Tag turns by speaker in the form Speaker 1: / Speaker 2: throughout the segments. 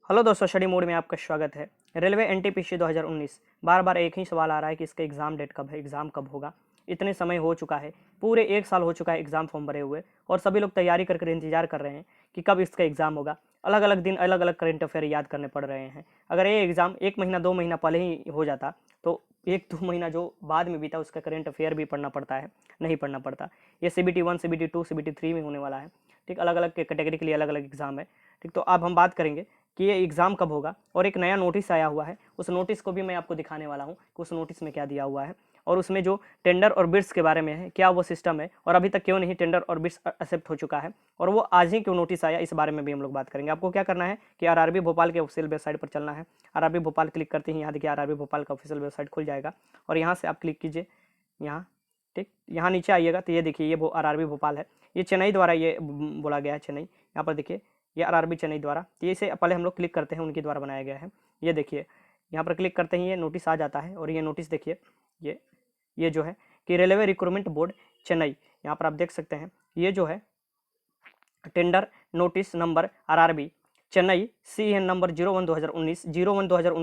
Speaker 1: Hello दोस्तों, study mode में आपका स्वागत है। रेलवे एनटीपीसी 2019 बार बार एक ही सवाल आ रहा है कि इसका एग्ज़ाम डेट कब है, एग्ज़ाम कब होगा। इतने समय हो चुका है, पूरे 1 साल हो चुका है एग्ज़ाम फॉर्म भरे हुए और सभी लोग तैयारी कर इंतजार कर रहे हैं कि कब इसका एग्ज़ाम होगा। अलग अलग दिन अलग अलग करंट अफेयर याद करने पड़ रहे हैं। अगर ये एग्ज़ाम 1 महीना 2 महीना पहले ही हो जाता तो 1-2 महीना जो बाद में बीता उसका करंट अफेयर भी पढ़ना पड़ता है, नहीं पढ़ना पड़ता। ये CBT 1, CBT 2, CBT 3 में होने वाला है। ठीक, अलग अलग कैटेगरी के लिए अलग अलग एग्ज़ाम है। ठीक, तो अब हम बात करेंगे कि ये एग्ज़ाम कब होगा और एक नया नोटिस आया हुआ है, उस नोटिस को भी मैं आपको दिखाने वाला हूँ कि उस नोटिस में क्या दिया हुआ है और उसमें जो टेंडर और बिड्स के बारे में है, क्या वो सिस्टम है और अभी तक क्यों नहीं टेंडर और बिड्स एक्सेप्ट हो चुका है और वो आज ही क्यों नोटिस आया, इस बारे में भी हम लोग बात करेंगे। आपको क्या करना है कि आरआरबी भोपाल के ऑफिशियल वेबसाइट पर चलना है। आरआरबी भोपाल क्लिक करते ही यहाँ देखिए आरआरबी भोपाल का ऑफिशियल वेबसाइट खुल जाएगा और यहाँ से आप क्लिक कीजिए यहाँ। ठीक, यहाँ नीचे आइएगा तो ये देखिए ये आरआरबी भोपाल है। ये चेन्नई द्वारा ये बोला गया है, चेन्नई। यहाँ पर देखिए ये आरआरबी चेन्नई द्वारा, तो इसे पहले हम लोग क्लिक करते हैं, उनके द्वारा बनाया गया है। ये देखिए यहाँ पर क्लिक करते ही ये नोटिस आ जाता है और ये नोटिस देखिए ये जो है कि रेलवे रिक्रूटमेंट बोर्ड चेन्नई, यहाँ पर आप देख सकते हैं ये जो है tender notice number RRB Chennai CN number 01/2019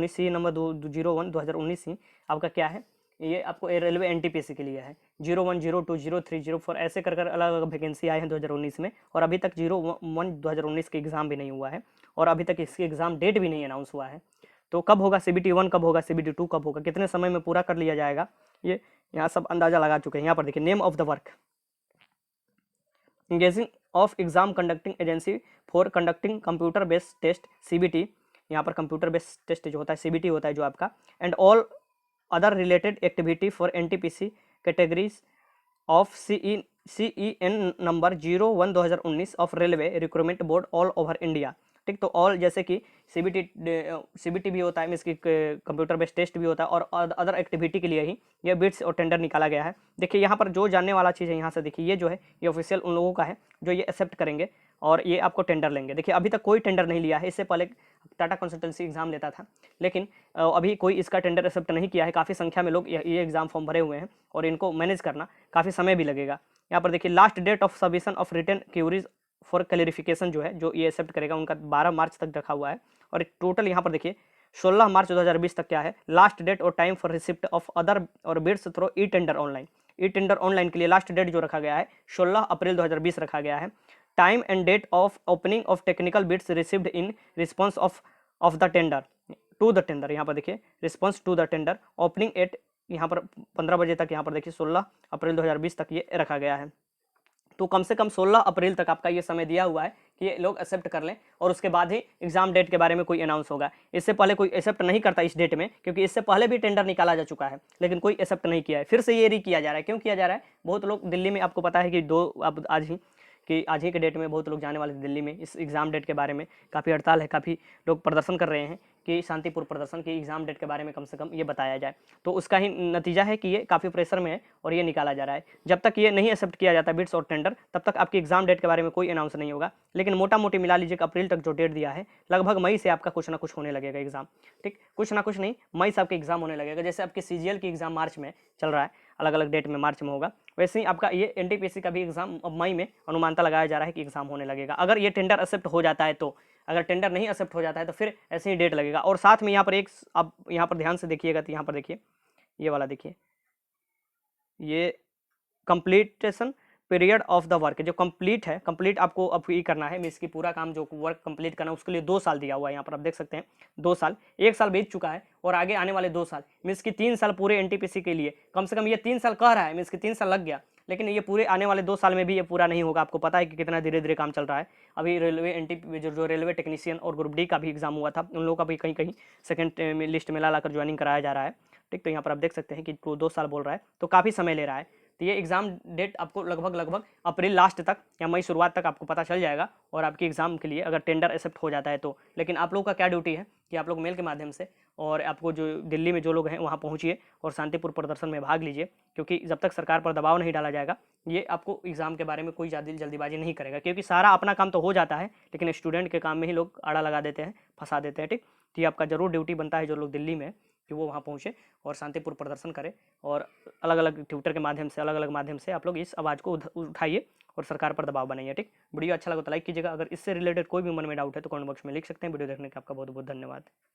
Speaker 1: CN number 01/2019 ही आपका क्या है, ये आपको रेलवे एनटीपीसी के लिए है। 01, 02, 03, 04 ऐसे कर अलग अलग वैकेंसी आए हैं 2019 में और अभी तक 01 2019 के एग्ज़ाम भी नहीं हुआ है और अभी तक इसकी एग्ज़ाम डेट भी नहीं अनाउंस हुआ है। तो कब होगा CBT 1, कब होगा CBT 2, कब होगा, कितने समय में पूरा कर लिया जाएगा, ये यहाँ सब अंदाज़ा लगा चुके हैं। यहाँ पर देखिए name of the work, engaging of exam conducting agency for conducting computer based test CBT, यहाँ पर कंप्यूटर बेस्ड टेस्ट जो होता है CBT होता है जो आपका, and all other related activity for NTPC categories of CEN number 01/2019 of railway recruitment board all over India. ठीक, तो ऑल जैसे कि CBT भी होता है, इसकी कंप्यूटर बेस्ड टेस्ट भी होता है और अदर एक्टिविटी के लिए ही ये बिड्स और टेंडर निकाला गया है। देखिए यहाँ पर जो जानने वाला चीज़ है, यहाँ से देखिए ये जो है ये ऑफिशियल उन लोगों का है जो ये एक्सेप्ट करेंगे और ये आपको टेंडर लेंगे। देखिए अभी तक कोई टेंडर नहीं लिया है, इससे पहले टाटा कंसल्टेंसी एग्जाम लेता था लेकिन अभी कोई इसका टेंडर एक्सेप्ट नहीं किया है। काफ़ी संख्या में लोग ये एग्जाम फॉर्म भरे हुए हैं और इनको मैनेज करना काफ़ी समय भी लगेगा। यहाँ पर देखिए last date of submission of return queries for clarification जो है, जो ये एक्सेप्ट करेगा उनका 12 मार्च तक रखा हुआ है और टोटल यहाँ पर देखिए 16 मार्च 2020 तक क्या है लास्ट डेट और time for receipt of other और beads through e tender online. E tender online के लिए लास्ट डेट जो रखा गया है 16 अप्रैल 2020 रखा गया है। Time and date of opening of technical bids received in response of the tender to the tender, यहाँ पर देखिए response to the tender opening at, यहाँ पर 15 बजे तक, यहाँ पर देखिए 16 अप्रैल 2020 तक ये रखा गया है। तो कम से कम 16 अप्रैल तक आपका ये समय दिया हुआ है कि ये लोग एक्सेप्ट कर लें और उसके बाद ही एग्जाम डेट के बारे में कोई अनाउंस होगा। इससे पहले कोई एक्सेप्ट नहीं करता इस डेट में, क्योंकि इससे पहले भी टेंडर निकाला जा चुका है लेकिन कोई एक्सेप्ट नहीं किया है। फिर से ये री किया जा रहा है। क्यों किया जा रहा है? बहुत लोग दिल्ली में, आपको पता है कि अब आज ही के डेट में बहुत लोग जाने वाले दिल्ली में इस एग्ज़ाम डेट के बारे में काफ़ी हड़ताल है, काफ़ी लोग प्रदर्शन कर रहे हैं कि शांतिपूर्ण प्रदर्शन की एग्ज़ाम डेट के बारे में कम से कम ये बताया जाए। तो उसका ही नतीजा है कि ये काफ़ी प्रेशर में है और ये निकाला जा रहा है। जब तक ये नहीं एक्सेप्ट किया जाता बिड्स और टेंडर, तब तक आपकी एग्ज़ाम डेट के बारे में कोई अनाउंस नहीं होगा। लेकिन मोटा मोटी मिला लीजिए कि अप्रैल तक जो डेट दिया है, लगभग मई से आपका कुछ ना कुछ होने लगेगा एग्ज़ाम। ठीक, कुछ ना कुछ नहीं, मई से आपके एग्ज़ाम होने लगेगा। जैसे आपके CGL की एग्ज़ाम मार्च में चल रहा है, अलग अलग डेट में मार्च में होगा, वैसे ही आपका ये NTPC का भी एग्ज़ाम अब मई में अनुमानता लगाया जा रहा है कि एग्ज़ाम होने लगेगा। अगर ये टेंडर एक्सेप्ट हो जाता है तो, अगर टेंडर नहीं एक्सेप्ट हो जाता है तो फिर ऐसे ही डेट लगेगा। और साथ में यहाँ पर आप यहाँ पर ध्यान से देखिएगा तो यहाँ पर देखिए ये वाला देखिए, ये completion period of the work, जो कंप्लीट है, कंप्लीट आपको अब ये करना है, मीन्स की पूरा काम जो वर्क कंप्लीट करना है उसके लिए 2 साल दिया हुआ है। यहाँ पर आप देख सकते हैं 2 साल, 1 साल बीत चुका है और आगे आने वाले 2 साल, मीन्स की 3 साल पूरे NTPC के लिए। कम से कम ये 3 साल कह रहा है, मीन्स की 3 साल लग गया, लेकिन ये पूरे आने वाले 2 साल में भी ये पूरा नहीं होगा। आपको पता है कि कितना धीरे धीरे काम चल रहा है। अभी रेलवे जो रेलवे टेक्नीशियन और ग्रुप D का भी एग्जाम हुआ था, उन लोगों का भी कहीं कहीं सेकंड लिस्ट में ला कर ज्वाइनिंग कराया जा रहा है। ठीक, तो यहाँ पर आप देख सकते हैं कि 2 साल बोल रहा है, तो काफ़ी समय ले रहा है। तो ये एग्ज़ाम डेट आपको लगभग अप्रैल लास्ट तक या मई शुरुआत तक आपको पता चल जाएगा और आपकी एग्ज़ाम के लिए अगर टेंडर एक्सेप्ट हो जाता है तो। लेकिन आप लोगों का क्या ड्यूटी है कि आप लोग मेल के माध्यम से, और आपको जो दिल्ली में जो लोग हैं वहाँ पहुँचिए और शांतिपूर्ण प्रदर्शन में भाग लीजिए, क्योंकि जब तक सरकार पर दबाव नहीं डाला जाएगा ये आपको एग्ज़ाम के बारे में कोई ज़्यादा जल्दीबाजी नहीं करेगा, क्योंकि सारा अपना काम तो हो जाता है लेकिन स्टूडेंट के काम में ही लोग आड़ा लगा देते हैं, फंसा देते हैं। ठीक, तो ये आपका जरूर ड्यूटी बनता है जो लोग दिल्ली में, कि वो वहाँ पहुँचे और शांतिपूर्ण प्रदर्शन करें, और अलग अलग ट्विटर के माध्यम से, अलग अलग माध्यम से आप लोग इस आवाज़ को उठाइए और सरकार पर दबाव बनाइए। ठीक, वीडियो अच्छा लगा तो लाइक कीजिएगा। अगर इससे रिलेटेड कोई भी मन में डाउट है तो कमेंट बॉक्स में लिख सकते हैं। वीडियो देखने का आपका बहुत बहुत धन्यवाद।